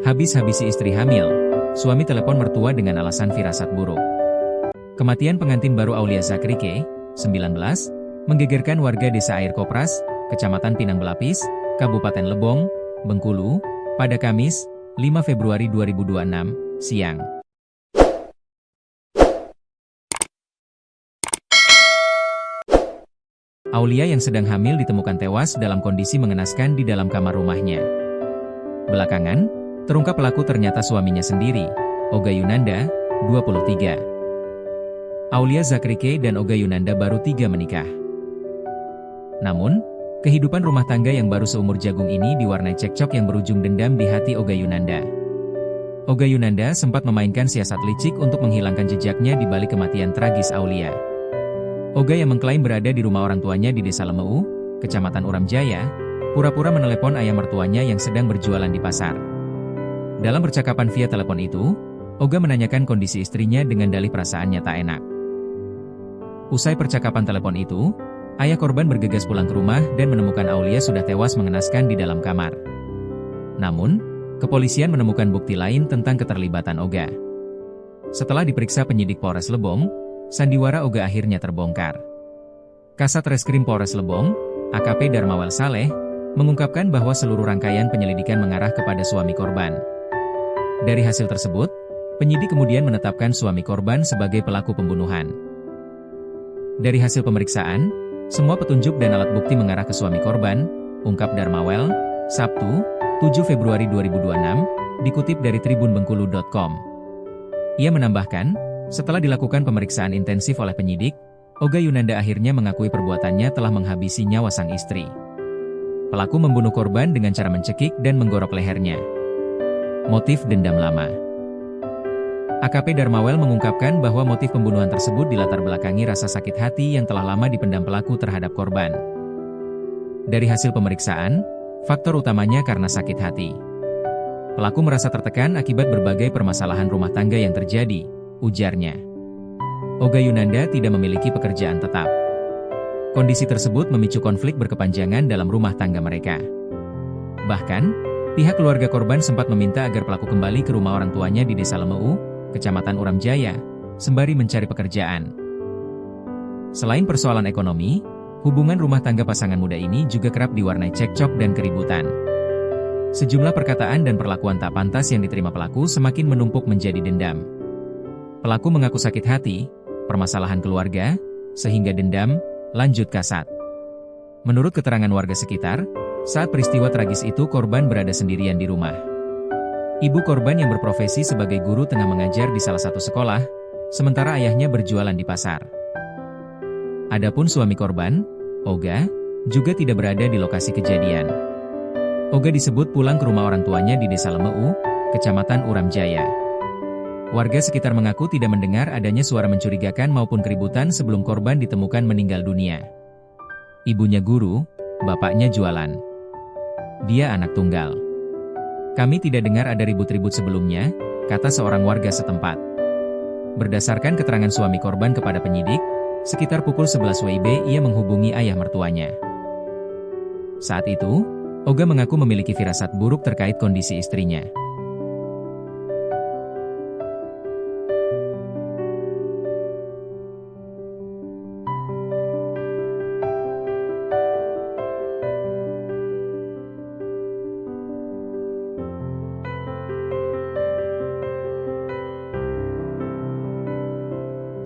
Habis-habisi istri hamil, suami telepon mertua dengan alasan firasat buruk. Kematian pengantin baru Aulia Zakrike, 19, menggegerkan warga desa Air Kopras, Kecamatan Pinang Belapis, Kabupaten Lebong, Bengkulu, pada Kamis, 5 Februari 2026, siang. Aulia yang sedang hamil ditemukan tewas dalam kondisi mengenaskan di dalam kamar rumahnya. Belakangan, terungkap pelaku ternyata suaminya sendiri, Oga Yunanda, 23. Aulia Zakrike dan Oga Yunanda baru 3 menikah. Namun, kehidupan rumah tangga yang baru seumur jagung ini diwarnai cekcok yang berujung dendam di hati Oga Yunanda. Oga Yunanda sempat memainkan siasat licik untuk menghilangkan jejaknya di balik kematian tragis Aulia. Oga yang mengklaim berada di rumah orang tuanya di Desa Lemeu, Kecamatan Uram Jaya, pura-pura menelepon ayah mertuanya yang sedang berjualan di pasar. Dalam percakapan via telepon itu, Oga menanyakan kondisi istrinya dengan dalih perasaannya tak enak. Usai percakapan telepon itu, ayah korban bergegas pulang ke rumah dan menemukan Aulia sudah tewas mengenaskan di dalam kamar. Namun, kepolisian menemukan bukti lain tentang keterlibatan Oga. Setelah diperiksa penyidik Polres Lebong, sandiwara Oga akhirnya terbongkar. Kasat Reskrim Polres Lebong, AKP Darmawel Saleh, mengungkapkan bahwa seluruh rangkaian penyelidikan mengarah kepada suami korban. Dari hasil tersebut, penyidik kemudian menetapkan suami korban sebagai pelaku pembunuhan. Dari hasil pemeriksaan, semua petunjuk dan alat bukti mengarah ke suami korban, ungkap Darmawel, Sabtu, 7 Februari 2026, dikutip dari tribunbengkulu.com. Ia menambahkan, setelah dilakukan pemeriksaan intensif oleh penyidik, Oga Yunanda akhirnya mengakui perbuatannya telah menghabisi nyawa sang istri. Pelaku membunuh korban dengan cara mencekik dan menggorok lehernya. Motif dendam lama. AKP Darmawel mengungkapkan bahwa motif pembunuhan tersebut dilatar belakangi rasa sakit hati yang telah lama dipendam pelaku terhadap korban. Dari hasil pemeriksaan, faktor utamanya karena sakit hati. Pelaku merasa tertekan akibat berbagai permasalahan rumah tangga yang terjadi, ujarnya. Oga Yunanda tidak memiliki pekerjaan tetap. Kondisi tersebut memicu konflik berkepanjangan dalam rumah tangga mereka. Bahkan, pihak keluarga korban sempat meminta agar pelaku kembali ke rumah orang tuanya di Desa Lemeu, Kecamatan Uram Jaya, sembari mencari pekerjaan. Selain persoalan ekonomi, hubungan rumah tangga pasangan muda ini juga kerap diwarnai cekcok dan keributan. Sejumlah perkataan dan perlakuan tak pantas yang diterima pelaku semakin menumpuk menjadi dendam. Pelaku mengaku sakit hati, permasalahan keluarga, sehingga dendam, lanjut kasat. Menurut keterangan warga sekitar, saat peristiwa tragis itu korban berada sendirian di rumah. Ibu korban yang berprofesi sebagai guru tengah mengajar di salah satu sekolah, sementara ayahnya berjualan di pasar. Adapun suami korban, Oga, juga tidak berada di lokasi kejadian. Oga disebut pulang ke rumah orang tuanya di Desa Lemeu, Kecamatan Uram Jaya. Warga sekitar mengaku tidak mendengar adanya suara mencurigakan maupun keributan sebelum korban ditemukan meninggal dunia. Ibunya guru, bapaknya jualan. Dia anak tunggal. Kami tidak dengar ada ribut-ribut sebelumnya, kata seorang warga setempat. Berdasarkan keterangan suami korban kepada penyidik, sekitar pukul 11 WIB ia menghubungi ayah mertuanya. Saat itu, Oga mengaku memiliki firasat buruk terkait kondisi istrinya.